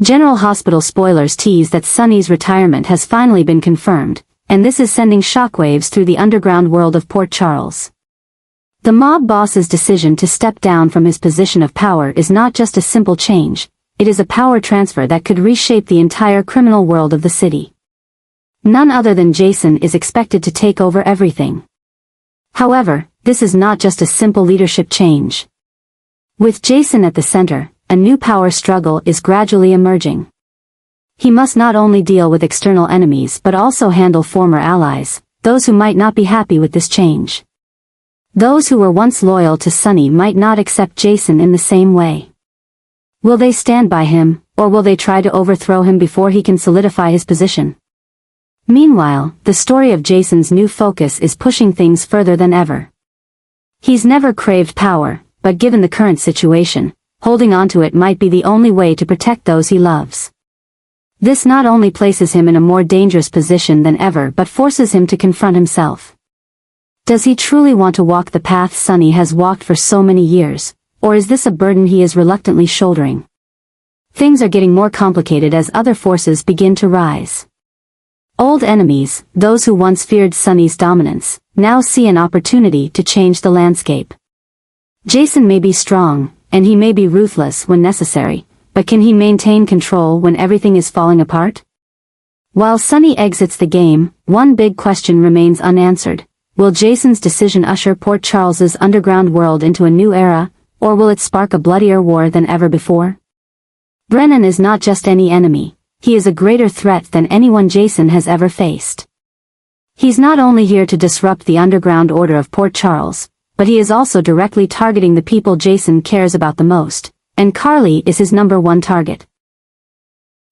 General Hospital spoilers tease that Sonny's retirement has finally been confirmed, and this is sending shockwaves through the underground world of Port Charles. The mob boss's decision to step down from his position of power is not just a simple change, it is a power transfer that could reshape the entire criminal world of the city. None other than Jason is expected to take over everything. However, this is not just a simple leadership change. With Jason at the center, a new power struggle is gradually emerging. He must not only deal with external enemies but also handle former allies, those who might not be happy with this change. Those who were once loyal to Sonny might not accept Jason in the same way. Will they stand by him, or will they try to overthrow him before he can solidify his position? Meanwhile, the story of Jason's new focus is pushing things further than ever. He's never craved power, but given the current situation, holding on to it might be the only way to protect those he loves. This not only places him in a more dangerous position than ever but forces him to confront himself. Does he truly want to walk the path Sonny has walked for so many years, or is this a burden he is reluctantly shouldering? Things are getting more complicated as other forces begin to rise. Old enemies, those who once feared Sonny's dominance, now see an opportunity to change the landscape. Jason may be strong, and he may be ruthless when necessary, but can he maintain control when everything is falling apart? While Sonny exits the game, one big question remains unanswered. Will Jason's decision usher Port Charles's underground world into a new era, or will it spark a bloodier war than ever before? Brennan is not just any enemy. He is a greater threat than anyone Jason has ever faced. He's not only here to disrupt the underground order of Port Charles, but he is also directly targeting the people Jason cares about the most, and Carly is his #1 target.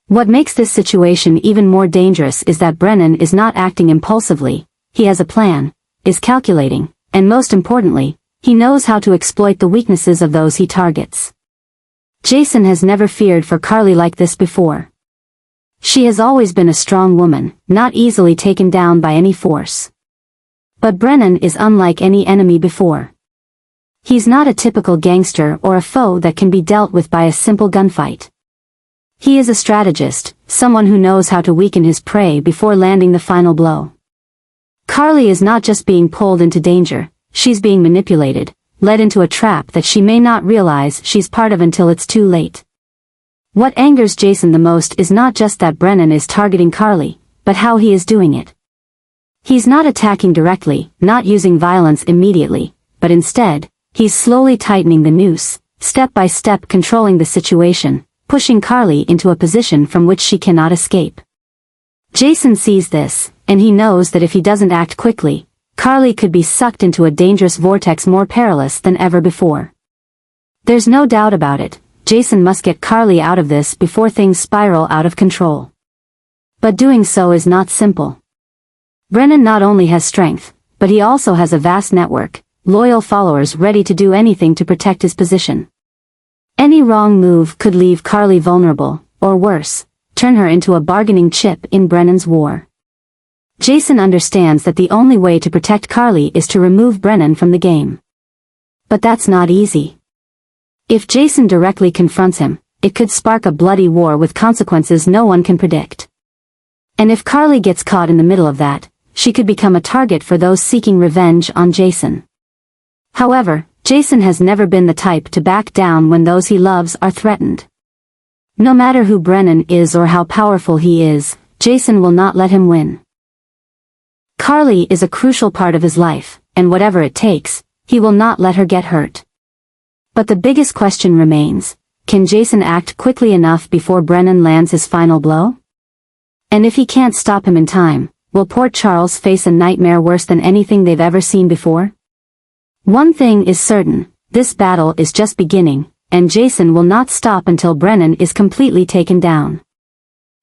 What makes this situation even more dangerous is that Brennan is not acting impulsively, he has a plan, is calculating, and most importantly, he knows how to exploit the weaknesses of those he targets. Jason has never feared for Carly like this before. She has always been a strong woman, not easily taken down by any force. But Brennan is unlike any enemy before. He's not a typical gangster or a foe that can be dealt with by a simple gunfight. He is a strategist, someone who knows how to weaken his prey before landing the final blow. Carly is not just being pulled into danger, she's being manipulated, led into a trap that she may not realize she's part of until it's too late. What angers Jason the most is not just that Brennan is targeting Carly, but how he is doing it. He's not attacking directly, not using violence immediately, but instead, he's slowly tightening the noose, step by step controlling the situation, pushing Carly into a position from which she cannot escape. Jason sees this, and he knows that if he doesn't act quickly, Carly could be sucked into a dangerous vortex more perilous than ever before. There's no doubt about it. Jason must get Carly out of this before things spiral out of control. But doing so is not simple. Brennan not only has strength, but he also has a vast network, loyal followers ready to do anything to protect his position. Any wrong move could leave Carly vulnerable, or worse, turn her into a bargaining chip in Brennan's war. Jason understands that the only way to protect Carly is to remove Brennan from the game. But that's not easy. If Jason directly confronts him, it could spark a bloody war with consequences no one can predict. And if Carly gets caught in the middle of that, she could become a target for those seeking revenge on Jason. However, Jason has never been the type to back down when those he loves are threatened. No matter who Brennan is or how powerful he is, Jason will not let him win. Carly is a crucial part of his life, and whatever it takes, he will not let her get hurt. But the biggest question remains, can Jason act quickly enough before Brennan lands his final blow? And if he can't stop him in time, will Port Charles face a nightmare worse than anything they've ever seen before? One thing is certain, this battle is just beginning, and Jason will not stop until Brennan is completely taken down.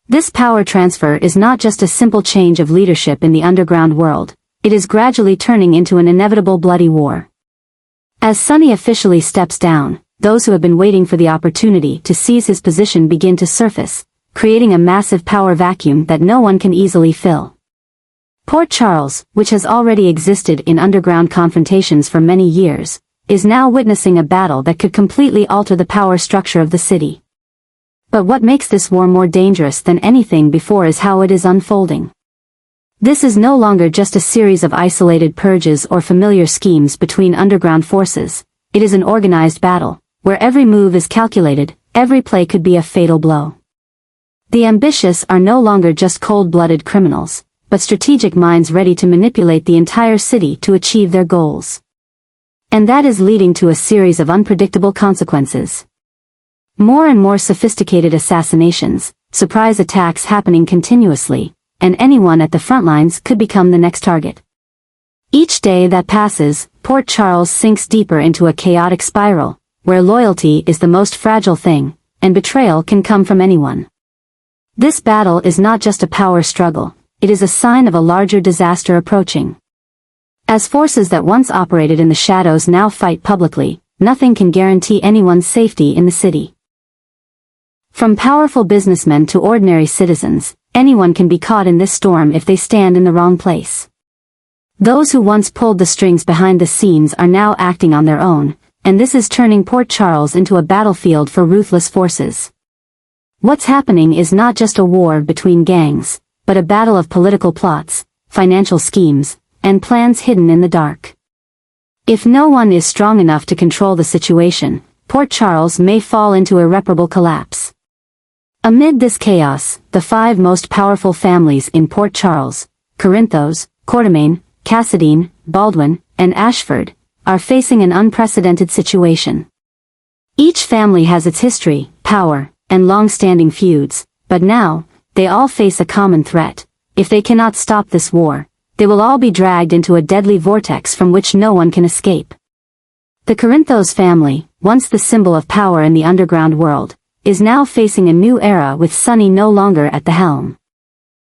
This power transfer is not just a simple change of leadership in the underground world, it is gradually turning into an inevitable bloody war. As Sonny officially steps down, those who have been waiting for the opportunity to seize his position begin to surface, creating a massive power vacuum that no one can easily fill. Port Charles, which has already existed in underground confrontations for many years, is now witnessing a battle that could completely alter the power structure of the city. But what makes this war more dangerous than anything before is how it is unfolding. This is no longer just a series of isolated purges or familiar schemes between underground forces. It is an organized battle, where every move is calculated, every play could be a fatal blow. The ambitious are no longer just cold-blooded criminals, but strategic minds ready to manipulate the entire city to achieve their goals. And that is leading to a series of unpredictable consequences. More and more sophisticated assassinations, surprise attacks happening continuously, and anyone at the front lines could become the next target. Each day that passes, Port Charles sinks deeper into a chaotic spiral, where loyalty is the most fragile thing, and betrayal can come from anyone. This battle is not just a power struggle, it is a sign of a larger disaster approaching. As forces that once operated in the shadows now fight publicly, nothing can guarantee anyone's safety in the city. From powerful businessmen to ordinary citizens, anyone can be caught in this storm if they stand in the wrong place. Those who once pulled the strings behind the scenes are now acting on their own, and this is turning Port Charles into a battlefield for ruthless forces. What's happening is not just a war between gangs, but a battle of political plots, financial schemes, and plans hidden in the dark. If no one is strong enough to control the situation, Port Charles may fall into irreparable collapse. Amid this chaos, the 5 most powerful families in Port Charles, Corinthos, Quartermain, Cassadine, Baldwin, and Ashford, are facing an unprecedented situation. Each family has its history, power, and long-standing feuds, but now, they all face a common threat. If they cannot stop this war, they will all be dragged into a deadly vortex from which no one can escape. The Corinthos family, once the symbol of power in the underground world, is now facing a new era with Sonny no longer at the helm.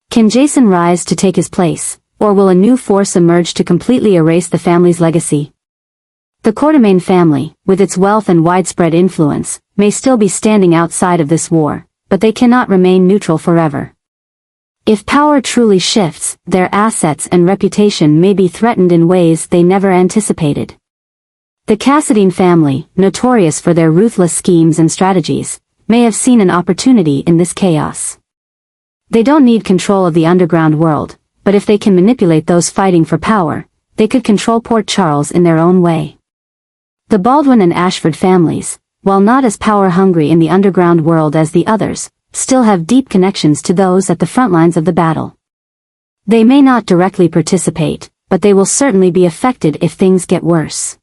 Can Jason rise to take his place, or will a new force emerge to completely erase the family's legacy? The Quartermain family, with its wealth and widespread influence, may still be standing outside of this war, but they cannot remain neutral forever. If power truly shifts, their assets and reputation may be threatened in ways they never anticipated. The Cassadine family, notorious for their ruthless schemes and strategies, may have seen an opportunity in this chaos. They don't need control of the underground world, but if they can manipulate those fighting for power, they could control Port Charles in their own way. The Baldwin and Ashford families, while not as power-hungry in the underground world as the others, still have deep connections to those at the front lines of the battle. They may not directly participate, but they will certainly be affected if things get worse.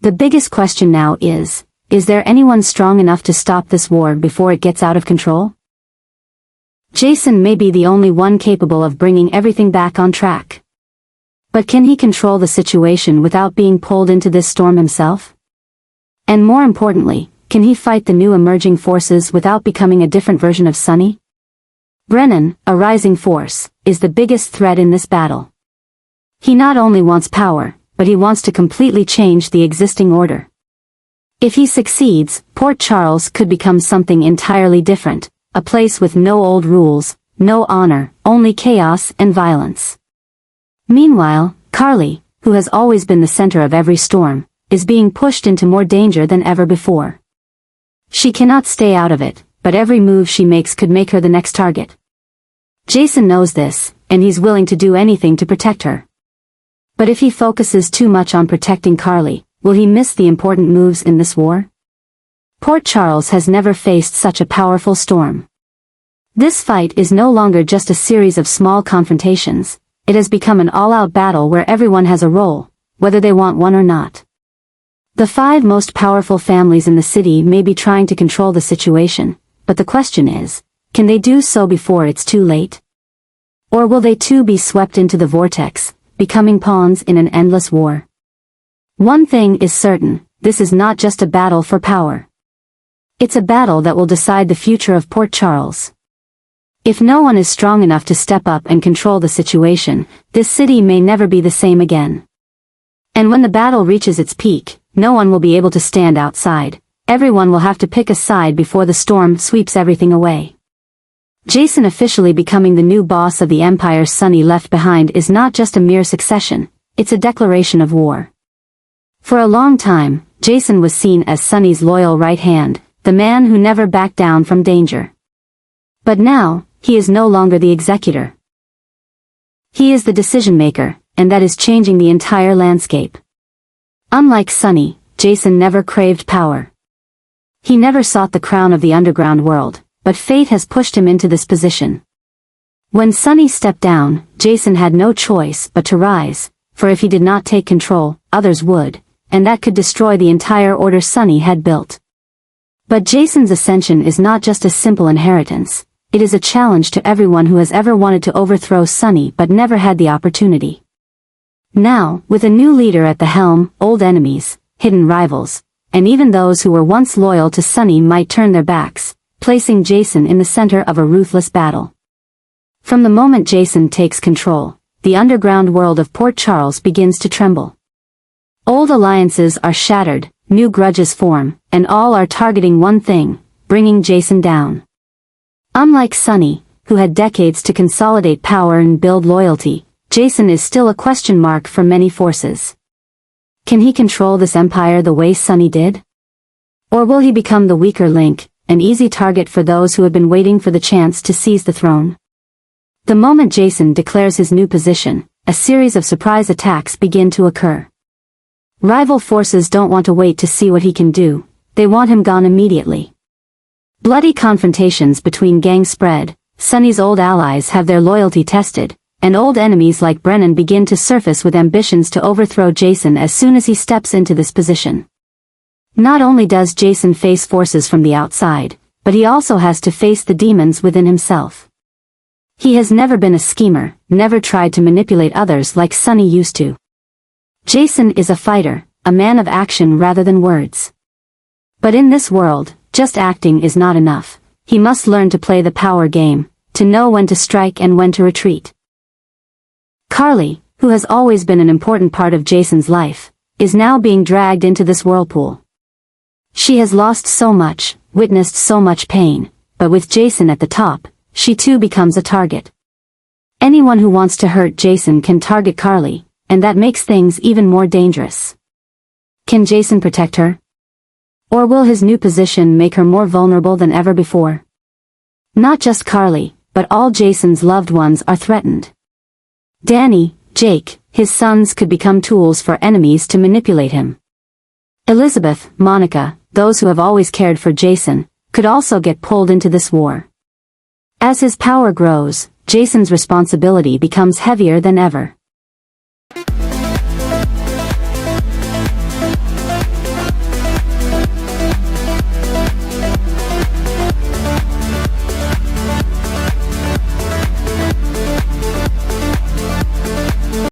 The biggest question now is there anyone strong enough to stop this war before it gets out of control? Jason may be the only one capable of bringing everything back on track. But can he control the situation without being pulled into this storm himself? And more importantly, can he fight the new emerging forces without becoming a different version of Sonny? Brennan, a rising force, is the biggest threat in this battle. He not only wants power, but he wants to completely change the existing order. If he succeeds, Port Charles could become something entirely different, a place with no old rules, no honor, only chaos and violence. Meanwhile, Carly, who has always been the center of every storm, is being pushed into more danger than ever before. She cannot stay out of it, but every move she makes could make her the next target. Jason knows this, and he's willing to do anything to protect her. But if he focuses too much on protecting Carly, will he miss the important moves in this war? Port Charles has never faced such a powerful storm. This fight is no longer just a series of small confrontations, it has become an all-out battle where everyone has a role, whether they want one or not. The 5 most powerful families in the city may be trying to control the situation, but the question is, can they do so before it's too late? Or will they too be swept into the vortex, becoming pawns in an endless war? One thing is certain, this is not just a battle for power. It's a battle that will decide the future of Port Charles. If no one is strong enough to step up and control the situation, this city may never be the same again. And when the battle reaches its peak, no one will be able to stand outside. Everyone will have to pick a side before the storm sweeps everything away. Jason officially becoming the new boss of the empire Sonny left behind is not just a mere succession, it's a declaration of war. For a long time, Jason was seen as Sonny's loyal right hand, the man who never backed down from danger. But now, he is no longer the executor. He is the decision-maker, and that is changing the entire landscape. Unlike Sonny, Jason never craved power. He never sought the crown of the underground world, but fate has pushed him into this position. When Sonny stepped down, Jason had no choice but to rise, for if he did not take control, others would, and that could destroy the entire order Sonny had built. But Jason's ascension is not just a simple inheritance, it is a challenge to everyone who has ever wanted to overthrow Sonny but never had the opportunity. Now, with a new leader at the helm, old enemies, hidden rivals, and even those who were once loyal to Sonny might turn their backs, placing Jason in the center of a ruthless battle. From the moment Jason takes control, the underground world of Port Charles begins to tremble. Old alliances are shattered, new grudges form, and all are targeting one thing, bringing Jason down. Unlike Sonny, who had decades to consolidate power and build loyalty, Jason is still a question mark for many forces. Can he control this empire the way Sonny did? Or will he become the weaker link, an easy target for those who have been waiting for the chance to seize the throne? The moment Jason declares his new position, a series of surprise attacks begin to occur. Rival forces don't want to wait to see what he can do, they want him gone immediately. Bloody confrontations between gangs spread, Sonny's old allies have their loyalty tested, and old enemies like Brennan begin to surface with ambitions to overthrow Jason as soon as he steps into this position. Not only does Jason face forces from the outside, but he also has to face the demons within himself. He has never been a schemer, never tried to manipulate others like Sonny used to. Jason is a fighter, a man of action rather than words. But in this world, just acting is not enough. He must learn to play the power game, to know when to strike and when to retreat. Carly, who has always been an important part of Jason's life, is now being dragged into this whirlpool. She has lost so much, witnessed so much pain, but with Jason at the top, she too becomes a target. Anyone who wants to hurt Jason can target Carly, and that makes things even more dangerous. Can Jason protect her? Or will his new position make her more vulnerable than ever before? Not just Carly, but all Jason's loved ones are threatened. Danny, Jake, his sons could become tools for enemies to manipulate him. Elizabeth, Monica, those who have always cared for Jason, could also get pulled into this war. As his power grows, Jason's responsibility becomes heavier than ever.